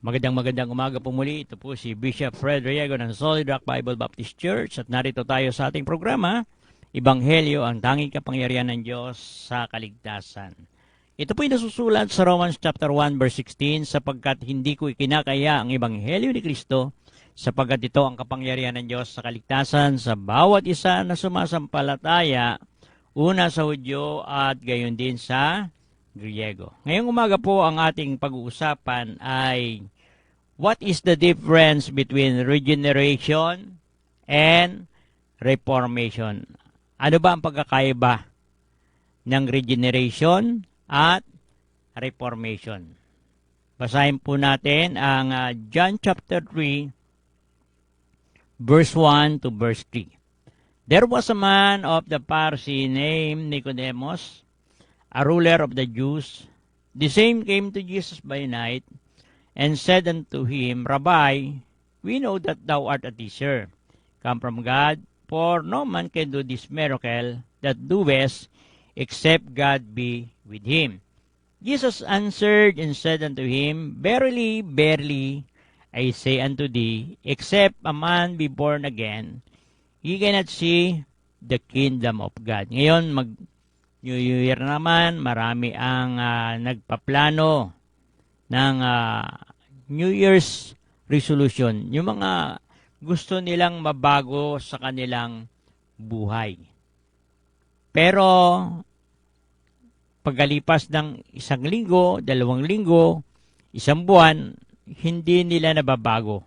Magandang umaga po muli. Ito po si Bishop Fred Riego ng Solid Rock Bible Baptist Church at narito tayo sa ating programa, Ebanghelyo, ang tanging kapangyarihan ng Diyos sa kaligtasan. Ito po ay nasusulat sa Romans chapter 1 verse 16, sapagkat hindi ko ikinakaya ang Ebanghelyo ni Kristo, sapagkat ito ang kapangyarihan ng Diyos sa kaligtasan sa bawat isa na sumasampalataya, una sa Hudyo at gayon din sa Griego. Ngayong umaga po ang ating pag-uusapan ay what is the difference between regeneration and reformation? Ano ba ang pagkakaiba ng regeneration at reformation? Basahin po natin ang John chapter 3 verse 1 to verse 3. There was a man of the Pharisee named Nicodemus, a ruler of the Jews. The same came to Jesus by night, and said unto him, Rabbi, we know that thou art a teacher, come from God, for no man can do this miracle that doest, except God be with him. Jesus answered and said unto him, Verily, verily, I say unto thee, except a man be born again, he cannot see the kingdom of God. Ngayon, New Year naman, marami ang nagpaplano ng New Year's resolution. Yung mga gusto nilang mabago sa kanilang buhay. Pero, pagkalipas ng 1 linggo, 2 linggo, 1 buwan, hindi nila nababago.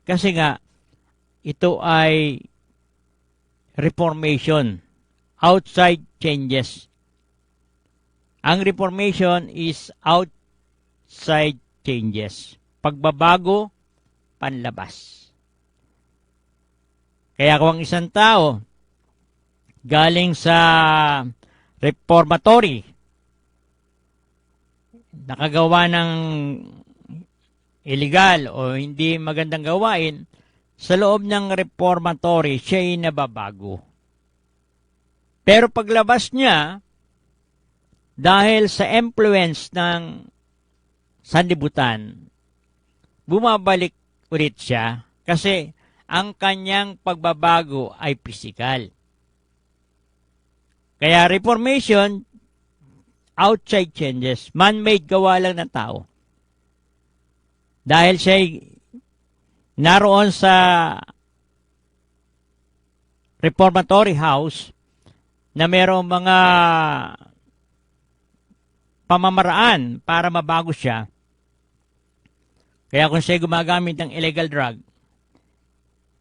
Kasi nga, ito ay reformation, outside changes. Ang reformation is outside changes. Pagbabago, panlabas. Kaya kung ang isang tao galing sa reformatory, nakagawa ng illegal o hindi magandang gawain, sa loob ng reformatory, siya ay nababago. Pero paglabas niya, dahil sa influence ng sanlibutan, bumabalik ulit siya kasi ang kanyang pagbabago ay pisikal. Kaya reformation, outside changes, man-made gawa lang ng tao. Dahil siya naroon sa reformatory house, na mayroong mga pamamaraan para mabago siya. Kaya kung siya gumagamit ng illegal drug,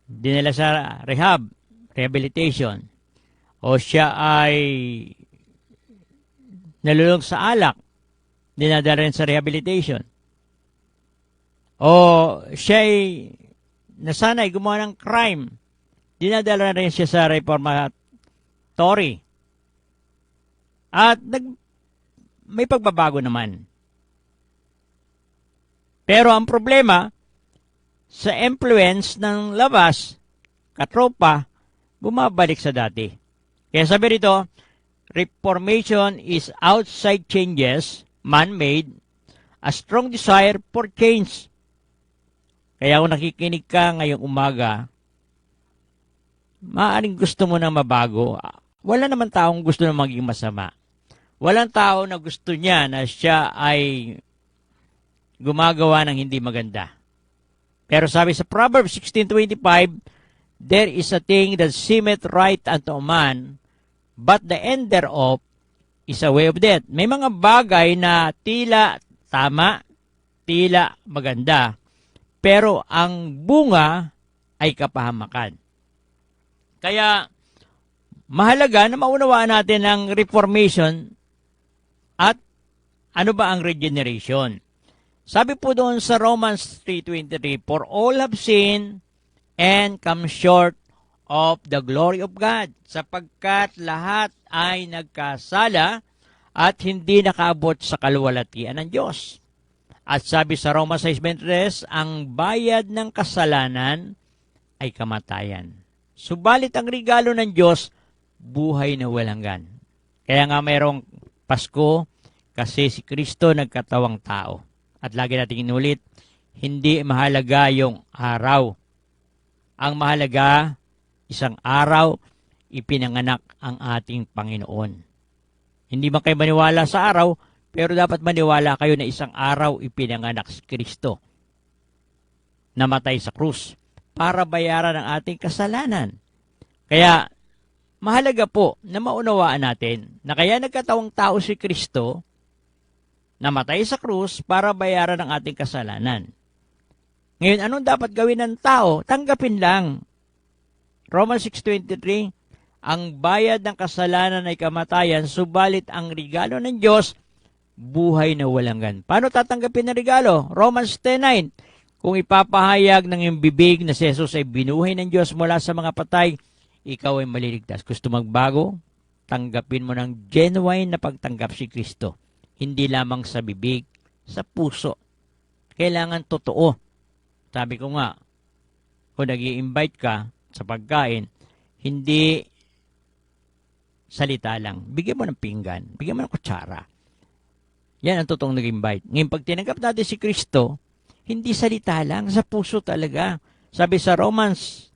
dinala sa rehabilitation, o siya ay nalulong sa alak, dinadala rin sa rehabilitation, o siya ay nasanay gumawa ng crime, dinadala rin siya sa reformatory. At may pagbabago naman. Pero ang problema, sa influence ng labas, katropa, bumabalik sa dati. Kaya sabi rito, reformation is outside changes, man-made, a strong desire for change. Kaya kung nakikinig ka ngayong umaga, maaaring gusto mo na mabago. Wala naman taong gusto na maging masama. Walang tao na gusto niya na siya ay gumagawa ng hindi maganda. Pero sabi sa Proverbs 16:25, there is a thing that seemeth right unto a man, but the end thereof is a way of death. May mga bagay na tila tama, tila maganda, pero ang bunga ay kapahamakan. Kaya mahalaga na maunawaan natin ang reformation at ano ba ang regeneration. Sabi po doon sa Romans 3:23, for all have sinned and come short of the glory of God, sapagkat lahat ay nagkasala at hindi nakaabot sa kaluwalhatian ng Diyos. At sabi sa Romans 6:23, ang bayad ng kasalanan ay kamatayan. Subalit ang regalo ng Diyos, buhay na walang hanggan. Kaya nga mayroong Pasko kasi si Kristo nagkatawang tao. At lagi natin inulit, Hindi mahalaga yung araw. Ang mahalaga, isang araw, ipinanganak ang ating Panginoon. Hindi man kayo maniwala sa araw, pero dapat maniwala kayo na isang araw ipinanganak si Kristo. Namatay sa krus para bayaran ang ating kasalanan. Kaya, mahalaga po na maunawaan natin na kaya nagkatawang tao si Kristo, namatay sa krus para bayaran ang ating kasalanan. Ngayon, anong dapat gawin ng tao? Tanggapin lang. Romans 6:23, ang bayad ng kasalanan ay kamatayan, subalit ang regalo ng Diyos, buhay na walang hanggan. Paano tatanggapin ang regalo? Romans 10:9, kung ipapahayag ng iyong bibig na si Jesus ay binuhay ng Diyos mula sa mga patay, ikaw ay maliligtas. Gusto magbago? Tanggapin mo ng genuine na pagtanggap si Kristo. Hindi lamang sa bibig, sa puso. Kailangan totoo. Sabi ko nga, kung nag-i-invite ka sa pagkain, hindi salita lang. Bigyan mo ng pinggan, bigyan mo ng kutsara. Yan ang totoong nag-invite. Ngayon, pag tinanggap natin si Kristo, hindi salita lang, sa puso talaga. Sabi sa Romans,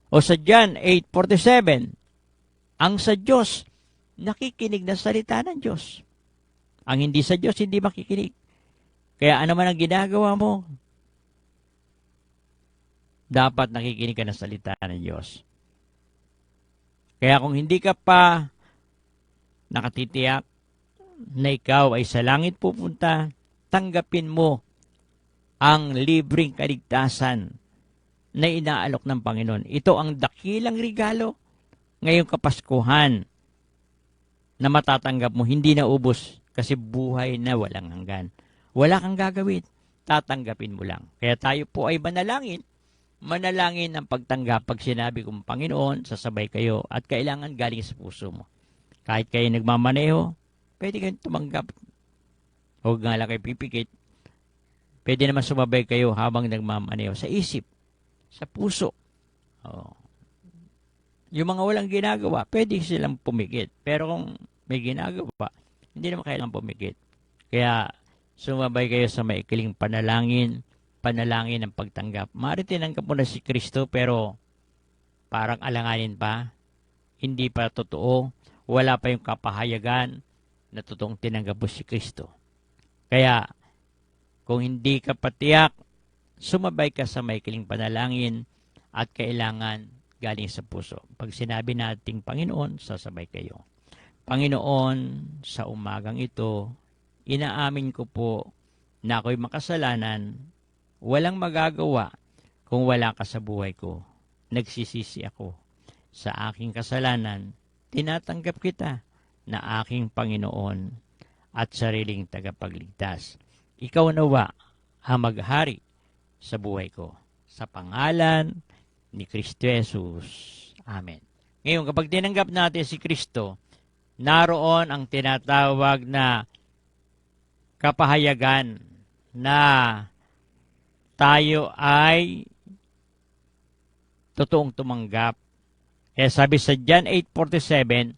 o sa John 8:47, ang sa Diyos, nakikinig na salita ng Diyos. Ang hindi sa Diyos, hindi makikinig. Kaya ano man ang ginagawa mo, dapat nakikinig ka ng salita ng Diyos. Kaya kung hindi ka pa nakatitiyak na ikaw ay sa langit pupunta, tanggapin mo ang libreng kaligtasan na inaalok ng Panginoon. Ito ang dakilang regalo ngayong Kapaskuhan na matatanggap mo, hindi na ubos kasi buhay na walang hanggan. Wala kang gagawin, tatanggapin mo lang. Kaya tayo po ay manalangin ng pagtanggap. Pag sinabi kong Panginoon, sasabay kayo at kailangan galing sa puso mo. Kahit kayo nagmamaneho, pwede kayong tumanggap. Huwag nga lang kayo pipikit. Pwede naman sumabay kayo habang nagmamaneho sa isip, sa puso. Oh. Yung mga walang ginagawa, pwede silang pumikit. Pero kung may ginagawa, hindi naman kailangan pumikit. Kaya sumabay kayo sa maikling panalangin ng pagtanggap. Maaari tinanggap mo na si Kristo pero parang alanganin pa, hindi pa totoo, wala pa yung kapahayagan na totoong tinanggap mo si Kristo. Kaya kung hindi ka patiyak, sumabay ka sa maikling panalangin at kailangan galing sa puso. Pag sinabi nating Panginoon, sasabay kayo. Panginoon, sa umagang ito, inaamin ko po na ako'y makasalanan, walang magagawa kung wala ka sa buhay ko. Nagsisisi ako sa aking kasalanan. Tinatanggap kita na aking Panginoon at sariling tagapagligtas. Ikaw nawa ang maghari sa buhay ko. Sa pangalan ni Kristo Jesus. Amen. Ngayon, kapag tinanggap natin si Kristo, naroon ang tinatawag na kapahayagan na tayo ay totoong tumanggap. Kaya sabi sa John 8:47,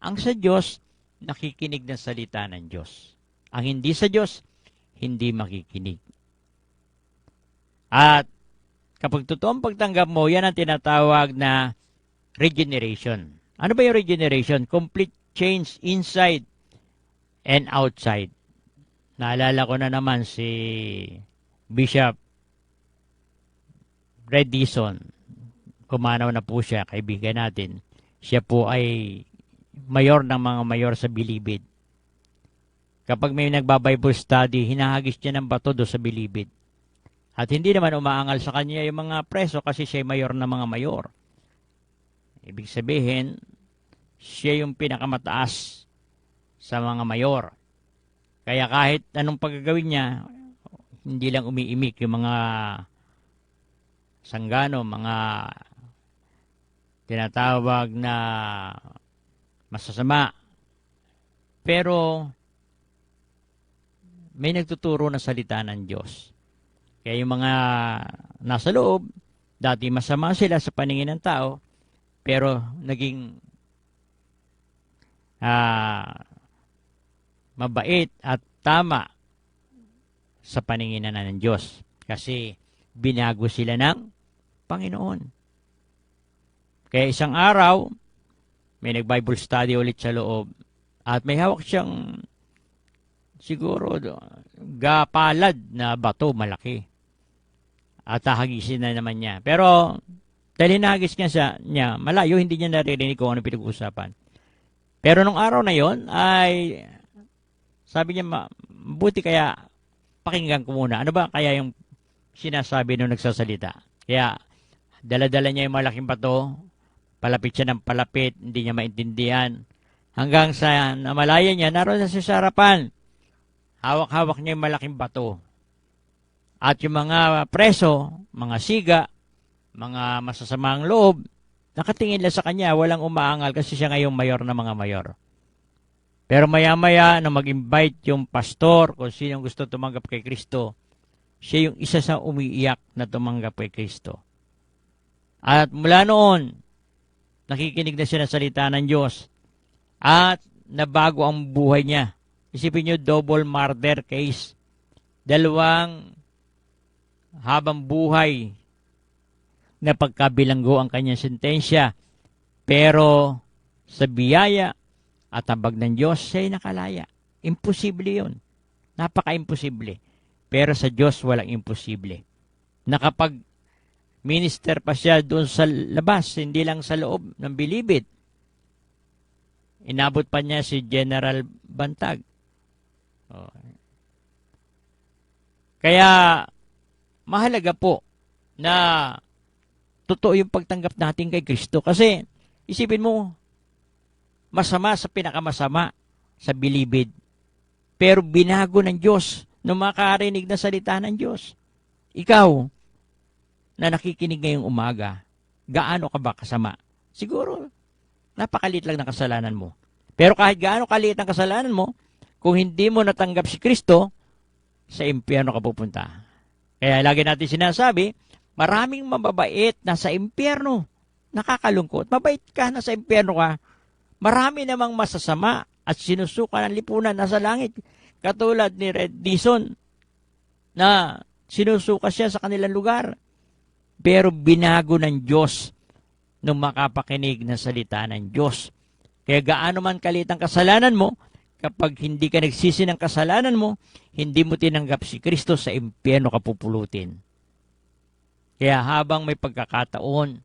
ang sa Diyos, nakikinig ng salita ng Diyos. Ang hindi sa Diyos, hindi makikinig. At kapag totoong pagtanggap mo, yan ang tinatawag na regeneration. Ano ba yung regeneration? Complete change inside and outside. Naalala ko na naman si Bishop Red Dison. Pumanaw na po siya, kaibigan natin. Siya po ay mayor ng mga mayor sa Bilibid. Kapag may nagba-Bible study, hinahagis niya ng bato do sa Bilibid. At hindi naman umaangal sa kanya yung mga preso kasi siya ay mayor ng mga mayor. Ibig sabihin, siya yung pinakamataas sa mga mayor. Kaya kahit anong pagagawin niya, hindi lang umiimik yung mga sanggano, mga tinatawag na masasama. Pero may nagtuturo na salita ng Diyos. Kaya yung mga nasa loob, dati masama sila sa paningin ng tao, pero naging mabait at tama sa paningin na ng Diyos. Kasi binago sila ng Panginoon. Kaya isang araw, may nag-Bible study ulit sa loob at may hawak siyang siguro gapalad na bato malaki. At hahagisin na naman niya. Pero dahil hinahagis niya, malayo, hindi niya naririnig kung ano pinag-uusapan. Pero nung araw na yon ay sabi niya, mabuti kaya pakinggan ko muna. Ano ba kaya yung sinasabi nung nagsasalita? Kaya dala-dala niya yung malaking bato, palapit siya ng palapit, hindi niya maintindihan. Hanggang sa namalaya niya, naroon na siya sa harapan. Hawak-hawak niya yung malaking bato. At yung mga preso, mga siga, mga masasamang loob, nakatingin lang sa kanya, walang umaangal kasi siya ngayong mayor na mga mayor. Pero maya-maya, na mag-invite yung pastor, kung sino gusto tumanggap kay Kristo, siya yung isa sa umiiyak na tumanggap kay Kristo. At mula noon, nakikinig na siya ng salita ng Diyos at nabago ang buhay niya. Isipin niyo, double murder case. 2 habang buhay na pagkabilanggo ang kanyang sentensya. Pero sa biyaya at habag ng Diyos, siya'y nakalaya. Imposible yun. Napaka-imposible. Pero sa Diyos, walang imposible. Nakapag-minister pa siya doon sa labas, hindi lang sa loob ng bilibid. Inabot pa niya si General Bantag. Kaya, mahalaga po na totoo yung pagtanggap natin kay Kristo. Kasi, isipin mo, masama sa pinakamasama sa bilibid. Pero binago ng Diyos nung makarinig na salita ng Diyos. Ikaw, na nakikinig ngayong umaga, gaano ka ba kasama? Siguro, napakalit lang ng kasalanan mo. Pero kahit gaano kaliit ang kasalanan mo, kung hindi mo natanggap si Kristo, sa impyerno ka pupunta. Kaya lagi natin sinasabi, maraming mababait na sa impyerno. Nakakalungkot. Mabait ka na sa impyerno ka. Marami namang masasama at sinusuka ng lipunan nasa langit. Katulad ni Red Dison na sinusuka siya sa kanilang lugar. Pero binago ng Diyos nung makapakinig na salita ng Diyos. Kaya gaano man kalit ang kasalanan mo, kapag hindi ka nagsisi ng kasalanan mo, hindi mo tinanggap si Kristo, sa impyerno ka pupulutin. Kaya habang may pagkakataon,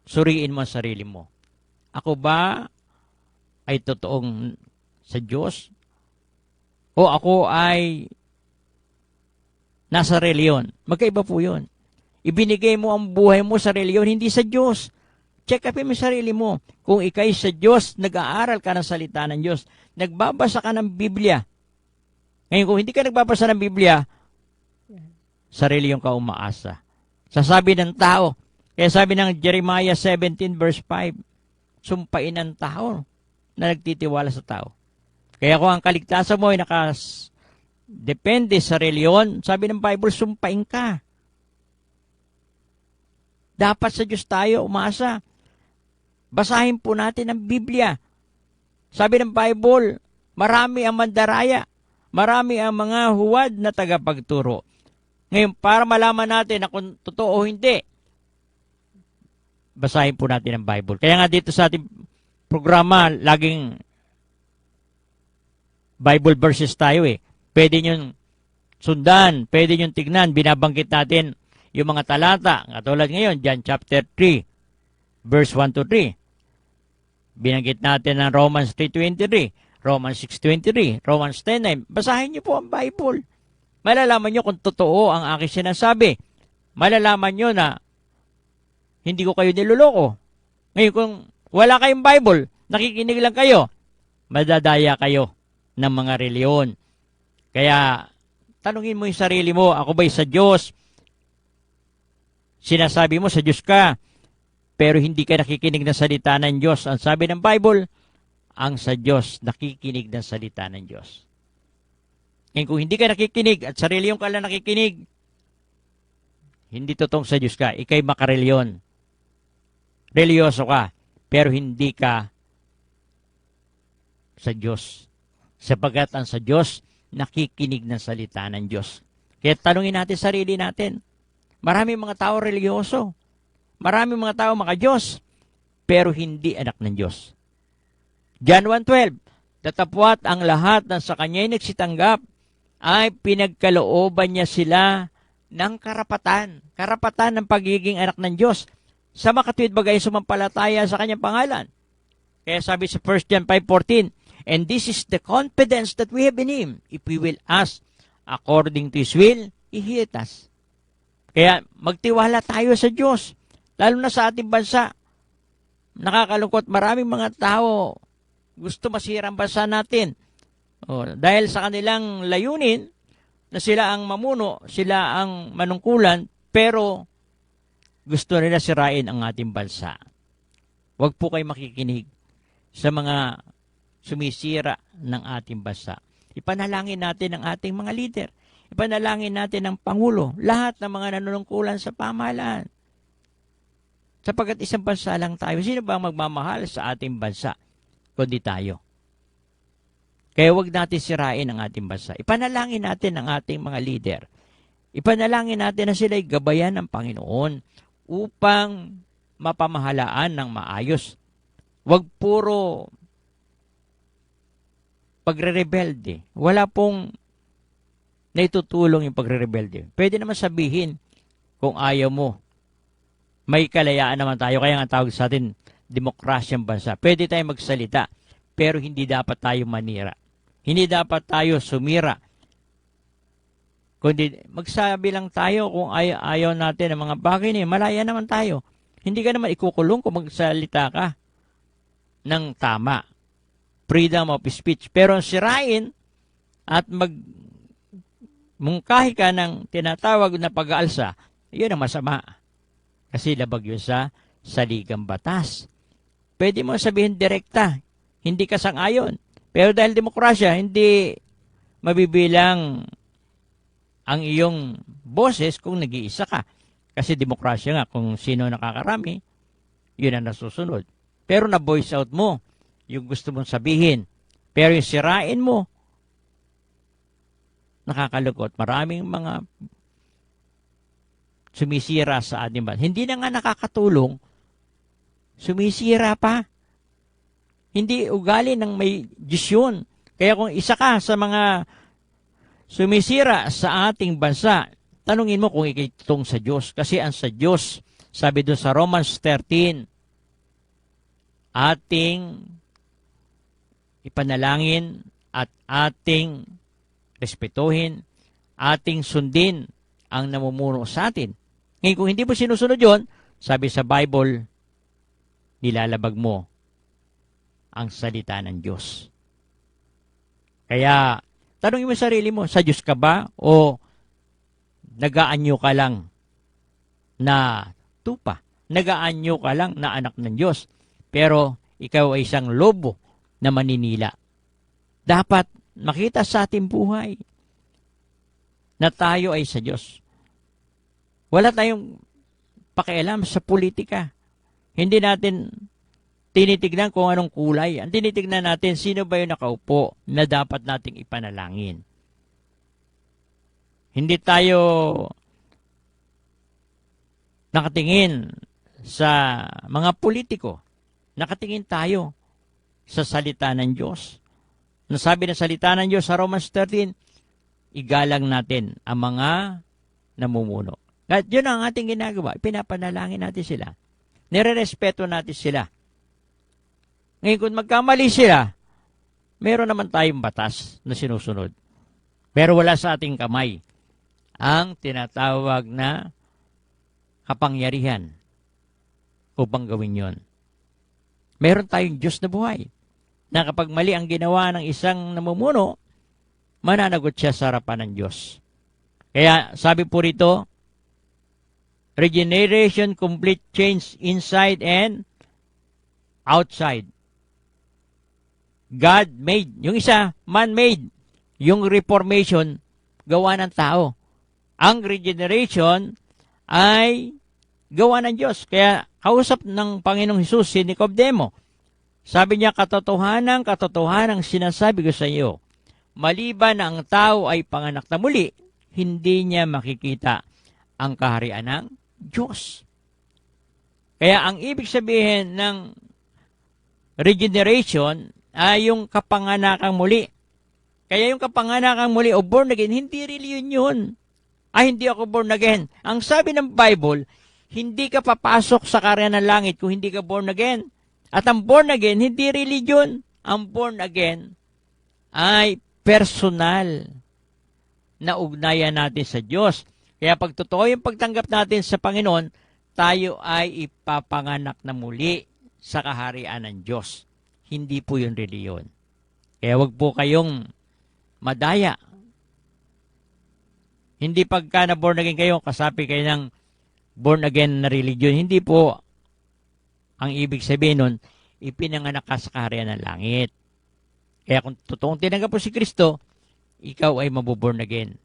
suriin mo ang sarili mo. Ako ba ay totoong sa Diyos? O ako ay nasa reliyon? Magkaiba po yun. Ibinigay mo ang buhay mo sa reliyon, hindi sa Diyos. Check upin mo sarili mo. Kung ikay sa Diyos, nag-aaral ka ng salita ng Diyos, nagbabasa ka ng Biblia. Ngayon, kung hindi ka nagbabasa ng Biblia, sarili yung ka umaasa. Sasabi ng tao, kaya sabi ng Jeremiah 17 verse 5, sumpain ng tao na nagtitiwala sa tao. Kaya kung ang kaligtasan mo ay depende sa reliyon, sabi ng Bible, sumpain ka. Dapat sa Diyos tayo umaasa. Basahin po natin ang Biblia. Sabi ng Bible, marami ang mandaraya. Marami ang mga huwad na tagapagturo. Ngayon, para malaman natin na kung totoo o hindi, basahin po natin ang Bible. Kaya nga dito sa ating programa, laging Bible verses tayo eh. Pwede nyo sundan, pwede nyo tignan, binabanggit natin yung mga talata. Katulad ngayon, John chapter 3, verse 1 to 3. Binanggit natin ang Romans 3:23, Romans 6:23, Romans 10:9. Basahin niyo po ang Bible. Malalaman niyo kung totoo ang aking sinasabi. Malalaman niyo na hindi ko kayo niloloko. Ngayon, kung wala kayong Bible, nakikinig lang kayo, madadaya kayo ng mga reliyon. Kaya, tanungin mo yung sarili mo, ako ba'y sa Diyos? Sinasabi mo sa Diyos ka, pero hindi ka nakikinig ng salita ng Diyos. Ang sabi ng Bible, ang sa Diyos nakikinig ng salita ng Diyos. Ngayon, kung hindi ka nakikinig at sarili yung ka lang nakikinig, hindi totoong sa Diyos ka, ikay makareliyon. Religyoso ka, pero hindi ka sa Diyos. Sapagkat ang sa Diyos, nakikinig ng salita ng Diyos. Kaya tanungin natin sarili natin. Maraming mga tao religyoso. Maraming mga tao maka-Diyos, pero hindi anak ng Diyos. John 1:12, datapwat ang lahat ng sa kanya'y nagsitanggap ay pinagkalooban niya sila ng karapatan. Karapatan ng pagiging anak ng Diyos. Sa makatwid bagay sumampalataya sa kanyang pangalan. Kaya sabi sa 1 John 5:14, and this is the confidence that we have in Him. If we will ask according to His will, He hears us. Kaya magtiwala tayo sa Diyos. Lalo na sa ating bansa. Nakakalungkot, maraming mga tao gusto masira ang bansa natin. Dahil sa kanilang layunin, na sila ang mamuno, sila ang manungkulan, pero gusto nila sirain ang ating bansa. Huwag po kayo makikinig sa mga sumisira ng ating bansa. Ipanalangin natin ang ating mga leader. Ipanalangin natin ang Pangulo. Lahat ng mga nanunungkulan sa pamahalaan. Sapagkat isang bansa lang tayo. Sino ba ang magmamahal sa ating bansa? Kundi tayo. Kaya huwag natin sirain ang ating bansa. Ipanalangin natin ang ating mga leader. Ipanalangin natin na sila'y gabayan ng Panginoon upang mapamahalaan ng maayos. Huwag puro pagre-rebelde. Wala pong naitutulong yung pagre-rebelde. Pwede naman sabihin kung ayaw mo. May kalayaan naman tayo. Kaya nga tawag sa atin, demokrasyang bansa. Pwede tayo magsalita, pero hindi dapat tayo manira. Hindi dapat tayo sumira. Kundi magsabi lang tayo kung ayaw natin ng mga bagay niya. Malaya naman tayo. Hindi ka naman ikukulong kung magsalita ka ng tama. Freedom of speech. Pero sirain at mungkahi ka ng tinatawag na pag-aalsa, yun ang masama. Kasi labag yun sa saligang batas. Pwede mo sabihin direkta, hindi ka sang-ayon. Pero dahil demokrasya, hindi mabibilang ang iyong boses kung nag-iisa ka. Kasi demokrasya nga, kung sino nakakarami, yun ang nasusunod. Pero na-voice out mo yung gusto mong sabihin. Pero yung sirain mo, nakakalungkot. Maraming mga sumisira sa ating bansa. Hindi na nga nakakatulong, sumisira pa. Hindi ugali ng may Diyos yun. Kaya kung isa ka sa mga sumisira sa ating bansa, tanungin mo kung ikitong sa Diyos. Kasi ang sa Diyos, sabi doon sa Romans 13, ating ipanalangin at ating respetuhin, ating sundin ang namumuno sa atin. Ngayon, kung hindi mo sinusunod yon, sabi sa Bible, nilalabag mo ang salita ng Diyos. Kaya, tanongin mo sarili mo, sa Diyos ka ba o nagaanyo ka lang na tupa? Nagaanyo ka lang na anak ng Diyos, pero ikaw ay isang lobo na maninila. Dapat makita sa ating buhay na tayo ay sa Diyos. Wala tayong pakialam sa politika. Hindi natin tinitignan kung anong kulay. Ang tinitignan natin, sino ba yung nakaupo na dapat nating ipanalangin. Hindi tayo nakatingin sa mga politiko. Nakatingin tayo sa salita ng Diyos. Nasabi ng salita ng Diyos sa Romans 13, igalang natin ang mga namumuno. At yun ang ating ginagawa. Pinapanalangin natin sila. Nire-respeto natin sila. Ngayon, kung magkamali sila, meron naman tayong batas na sinusunod. Pero wala sa ating kamay ang tinatawag na kapangyarihan upang gawin yon. Meron tayong Diyos na buhay na kapag mali ang ginawa ng isang namumuno, mananagot siya sa harapan ng Diyos. Kaya sabi po rito, regeneration, complete change inside and outside. God made. Yung isa, man-made. Yung reformation, gawa ng tao. Ang regeneration ay gawa ng Diyos. Kaya kausap ng Panginoong Hesus si Nicodemo. Sabi niya, katotohanan sinasabi ko sa iyo, maliban na ang tao ay panganak na muli, hindi niya makikita ang kaharian ng Diyos. Kaya ang ibig sabihin ng regeneration ay yung kapanganakang muli. Kaya yung kapanganakang muli o born again, hindi religion yun. Ay, hindi ako born again. Ang sabi ng Bible, hindi ka papasok sa kaharian ng langit kung hindi ka born again. At ang born again, hindi religion. Ang born again ay personal na ugnayan natin sa Diyos. Kaya pag totoo yung pagtanggap natin sa Panginoon, tayo ay ipapanganak na muli sa kaharian ng Diyos. Hindi po yung reliyon. Kaya wag po kayong madaya. Hindi pagka na born again kayo, kasapi kayo ng born again na religion. Hindi po ang ibig sabihin nun, ipinanganak ka sa kaharian ng langit. Kaya kung totoong tinanggap po si Kristo, ikaw ay mabuborn again.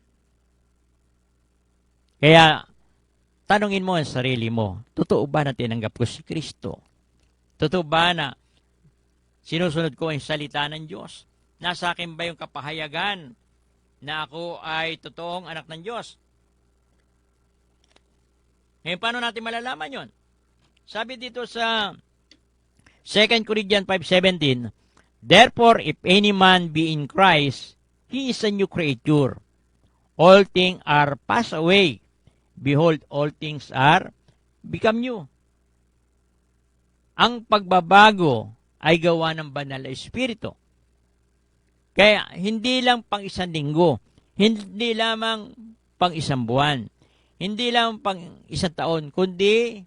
Kaya, tanungin mo ang sarili mo, totoo ba na tinanggap ko si Kristo? Totoo ba na sinusunod ko ang salita ng Diyos? Nasa akin ba yung kapahayagan na ako ay totoong anak ng Diyos? Ngayon, paano natin malalaman yon? Sabi dito sa 2 Corinthians 5:17, therefore, if any man be in Christ, he is a new creature. All things are passed away. Behold, all things are become new. Ang pagbabago ay gawa ng banal na Espiritu. Kaya hindi lang pang isang linggo, hindi lamang pang isang buwan, hindi lang pang isang taon, kundi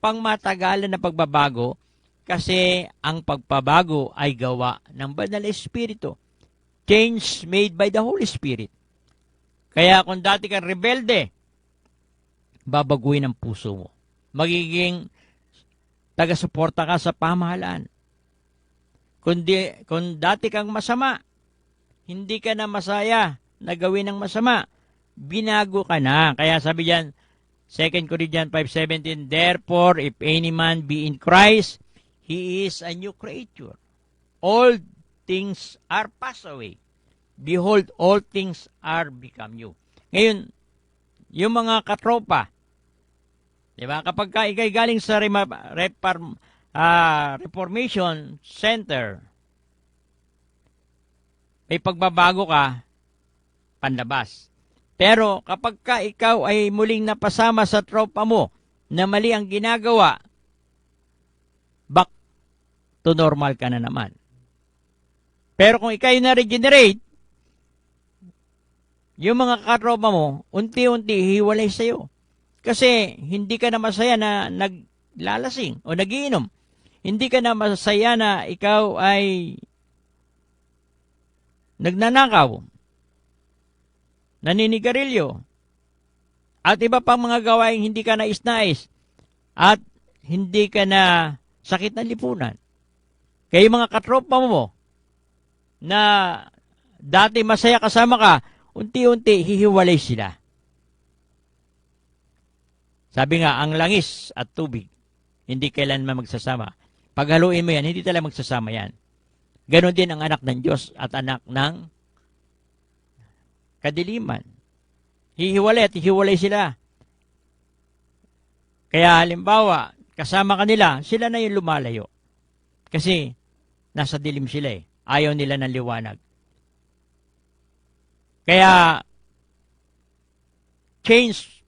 pang matagalan na pagbabago, kasi ang pagbabago ay gawa ng banal na Espiritu. Change made by the Holy Spirit. Kaya kung dati kang rebelde, babaguhin ang puso mo. Magiging taga-suporta ka sa pamahalaan. Kung dati kang masama, hindi ka na masaya na gawin ng masama, binago ka na. Kaya sabi diyan, 2 Corinthians 5:17, therefore, if any man be in Christ, he is a new creature. All things are passed away. Behold, all things are become new. Ngayon, yung mga katropa, diba? Kapag ka ikay galing sa Reformation Center, may pagbabago ka, panlabas. Pero kapag ka ikaw ay muling napasama sa tropa mo na mali ang ginagawa, back to normal ka na naman. Pero kung ikaw na-regenerate, yung mga katropa mo, unti-unti hiwalay sa'yo. Kasi hindi ka na masaya na naglalasing o nagiinom. Hindi ka na masaya na ikaw ay nagnanakaw, naninigarilyo, at iba pang mga gawaing hindi ka nais-nais, at hindi ka na sakit ng lipunan. Kaya yung mga katropa mo na dati masaya kasama ka, unti-unti hihiwalay sila. Sabi nga, ang langis at tubig, hindi kailanman magsasama. Paghaluin mo yan, hindi talaga magsasama yan. Ganon din ang anak ng Diyos at anak ng kadiliman. Hihiwalay at hihiwalay sila. Kaya halimbawa, kasama kanila, sila na yung lumalayo. Kasi nasa dilim sila eh. Ayaw nila ng liwanag. Kaya, change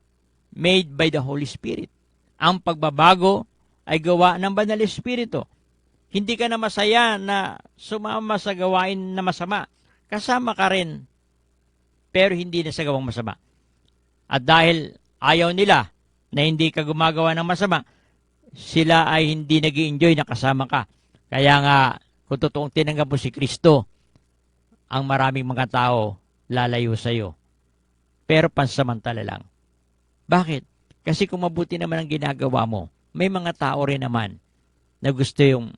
made by the Holy Spirit. Ang pagbabago ay gawa ng banal na Espiritu. Hindi ka na masaya na sumama sa gawain na masama. Kasama ka rin, pero hindi na sa gawang masama. At dahil ayaw nila na hindi ka gumagawa ng masama, sila ay hindi nag-i-enjoy na kasama ka. Kaya nga, kung totoong tinanggap mo si Kristo, ang maraming mga tao lalayo sa iyo. Pero pansamantala lang. Bakit? Kasi kung mabuti naman ang ginagawa mo, may mga tao rin naman na gusto yung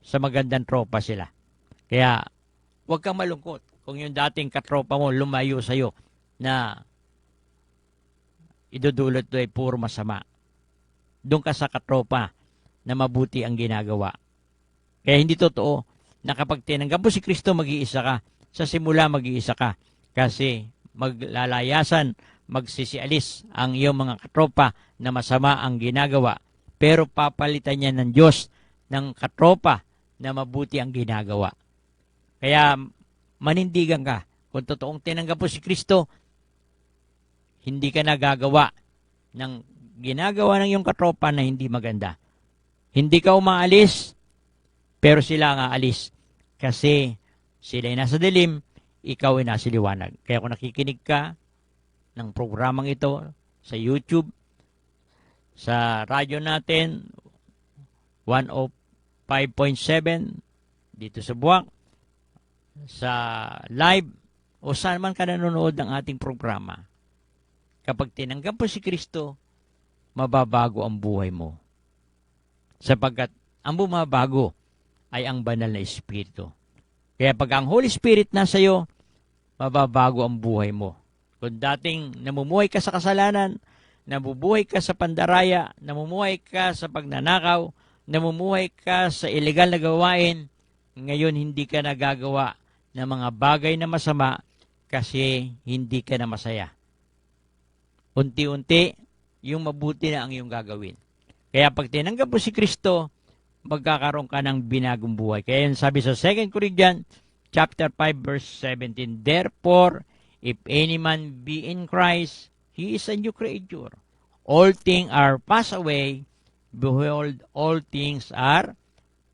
sa magandang tropa sila. Kaya, huwag kang malungkot kung yung dating katropa mo lumayo sa iyo na idudulot doon ay puro masama. Doon ka sa katropa na mabuti ang ginagawa. Kaya hindi totoo na kapag tinanggap mo si Kristo, mag-iisa ka. sa simula mag-iisa ka. Kasi maglalayasan, magsisialis ang iyong mga katropa na masama ang ginagawa. Pero papalitan niya ng Diyos ng katropa na mabuti ang ginagawa. Kaya manindigan ka. Kung totoong tinanggap mo si Kristo, hindi ka nagagawa ng ginagawa ng iyong katropa na hindi maganda. Hindi ka umaalis, pero sila ang aalis. Kasi sila ay nasa dilim, ikaw ay nasa liwanag. Kaya kung nakikinig ka ng programang ito sa YouTube, sa radyo natin, 105.7, dito sa Buwak, sa live, o saan man ka nanonood ng ating programa, kapag tinanggap mo si Kristo, mababago ang buhay mo. Sapagkat ang bumabago ay ang banal na Espiritu. Kaya pag ang Holy Spirit nasa iyo, mababago ang buhay mo. Kung dating namumuhay ka sa kasalanan, nabubuhay ka sa pandaraya, namumuhay ka sa pagnanakaw, namumuhay ka sa ilegal na gawain, ngayon hindi ka nagagawa ng mga bagay na masama kasi hindi ka na masaya. Unti-unti, yung mabuti na ang iyong gagawin. Kaya pag tinanggap mo si Kristo, magkakaroon ka ng binagong buhay. Kaya yun sabi sa 2 Corinthians chapter 5 verse 17, therefore, if any man be in Christ, he is a new creature. All things are passed away, behold, all things are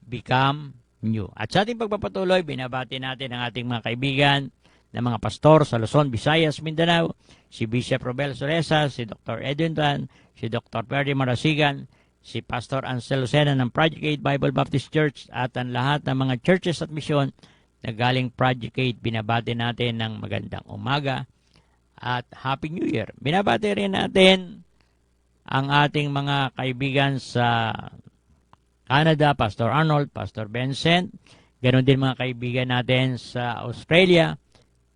become new. At sa ating pagpapatuloy, binabati natin ang ating mga kaibigan na mga pastor sa Luzon, Visayas, Mindanao, si Bishop Robel Soresa, si Dr. Edwin Tan, si Dr. Perry Marasigan, si Pastor Ansel Lucena ng Project 8 Bible Baptist Church at ang lahat ng mga churches at misyon na galing Project 8. Binabati natin ng magandang umaga at Happy New Year. Binabati rin natin ang ating mga kaibigan sa Canada, Pastor Arnold, Pastor Vincent, ganon din mga kaibigan natin sa Australia,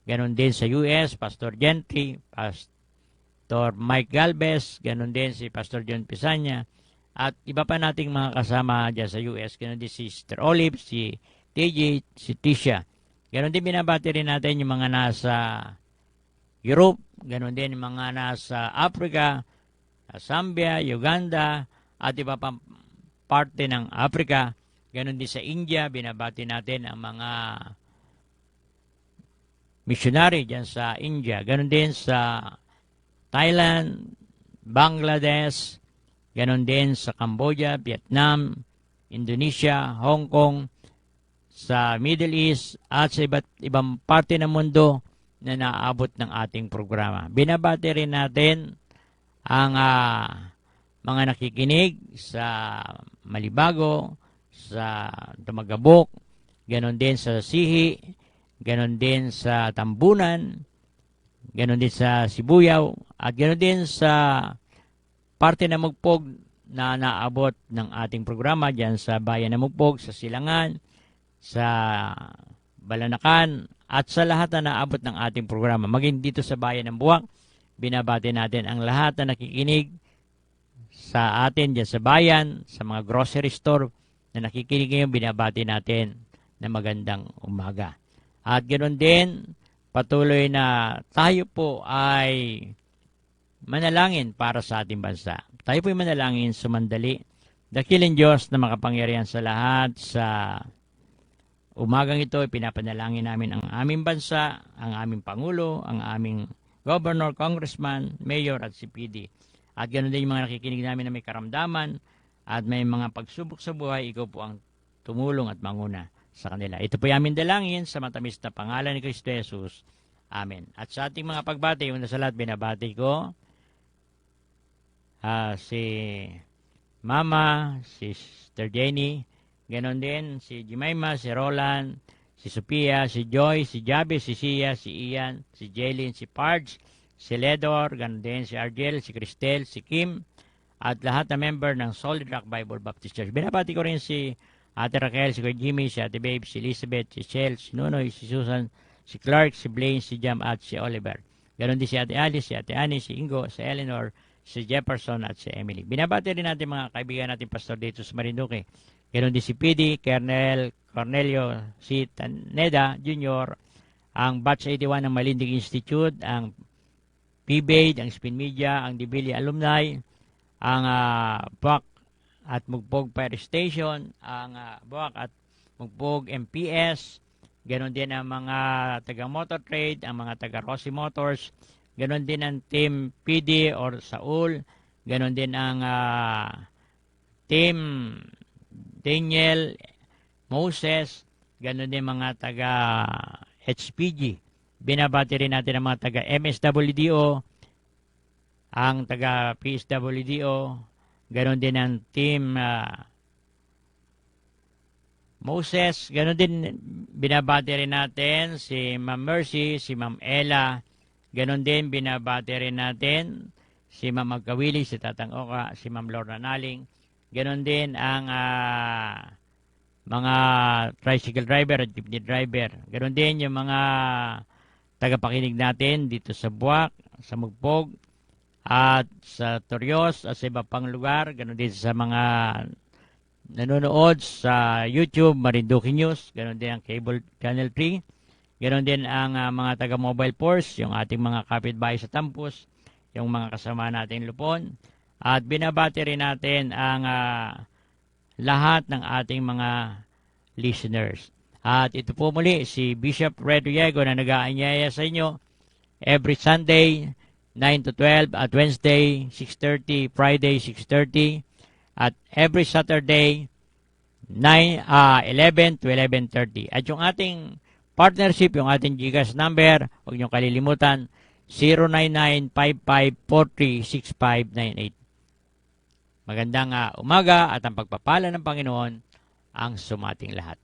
ganon din sa US, Pastor Gentry, Pastor Mike Galvez, ganon din si Pastor John Pisanya, at iba pa nating mga kasama dyan sa US, ganon din si Sister Olive, si TJ, si Tisha. Ganon din binabati rin natin yung mga nasa Europe, ganon din yung mga nasa Africa, Zambia, Uganda, at iba pa parte ng Africa. Ganon din sa India, binabati natin ang mga missionary dyan sa India. Ganon din sa Thailand, Bangladesh, ganon din sa Cambodia, Vietnam, Indonesia, Hong Kong, sa Middle East, at sa iba't ibang parte ng mundo na naaabot ng ating programa. Binabati rin natin ang mga nakikinig sa Malibago, sa Tumagabok, ganon din sa Sihi, ganon din sa Tambunan, ganon din sa Sibuyaw, at ganon din sa parte ng Mugpog na naabot ng ating programa dyan sa bayan ng Mugpog, sa Silangan, sa Balanakan, at sa lahat na naabot ng ating programa. Maging dito sa bayan ng Buwak, binabati natin ang lahat na nakikinig sa atin dyan sa bayan, sa mga grocery store na nakikinig ngayon, binabati natin na magandang umaga. At ganoon din, patuloy na tayo po ay manalangin para sa ating bansa. Tayo po ay manalangin sumandali. Dakilin Diyos na makapangyarihan sa lahat. Sa umagang ito, pinapanalangin namin ang aming bansa, ang aming Pangulo, ang aming Governor, Congressman, Mayor at CPD. At ganoon din yung mga nakikinig namin na may karamdaman at may mga pagsubok sa buhay, ikaw po ang tumulong at manguna sa kanila. Ito po yung aming dalangin sa matamis na pangalan ni Kristo Jesus. Amen. At sa ating mga pagbati, una sa lahat, binabati ko si Mama, si Sister Jenny, ganoon din si Jemima, si Roland, si Sophia, si Joy, si Jabe, si Sia, si Ian, si Jaylin, si Parge, si Ledor, ganoon din si Argel, si Cristel, si Kim, at lahat na member ng Solid Rock Bible Baptist Church. Binabati ko rin si Ate Raquel, si Kuya Jimmy, si Ate Babe, si Elizabeth, si Chel, si Nunoy, si Susan, si Clark, si Blaine, si Jam, at si Oliver. Ganoon din si Ate Alice, si Ate Annie, si Ingo, si Eleanor, si Jefferson, at si Emily. Binabati rin natin mga kaibigan natin pastor dito sa Marinduque. Ganoon din si PD, Kernel, Cornelio, si Taneda Jr., ang Batch 81 ng Malindig Institute, ang PBAID, ang Spin Media, ang Dibili Alumni, ang Buwak at Mugpog Fire Station, ang Buwak at Mugpog MPS, ganon din ang mga taga Motor Trade, ang mga taga Rossi Motors, ganon din ang Team PD or Saul, ganon din ang Team Daniel, Moses, ganon din mga taga HPG. Binabati rin natin ang mga taga MSWDO, ang taga PSWDO, ganon din ang Team Moses, ganon din binabati rin natin si Ma'am Mercy, si Ma'am Ella, ganon din binabati rin natin si Ma'am Magkawili, si Tatang Oka, si Ma'am Lorna Naling, ganon din ang mga tricycle driver at jeepney driver, ganon din yung mga tagapakinig natin dito sa Buwak, sa Mugpog, at sa Torios, at sa iba pang lugar, ganon din sa mga nanonood sa YouTube, Marinduque News, ganon din ang Cable Channel 3, ganon din ang mga taga-mobile force, yung ating mga kapitbahay sa Tampus, yung mga kasama natin Lupon, at binabati rin natin ang lahat ng ating mga listeners. At ito po muli si Bishop Fred Riego na nag-aanyaya sa inyo every Sunday 9 to 12, at Wednesday 6:30, Friday 6:30, at every Saturday 11 to 11:30. At yung ating partnership, yung ating GCash number, huwag niyong kalilimutan, 09955436598. Magandang umaga at ang pagpapala ng Panginoon ang sumating lahat.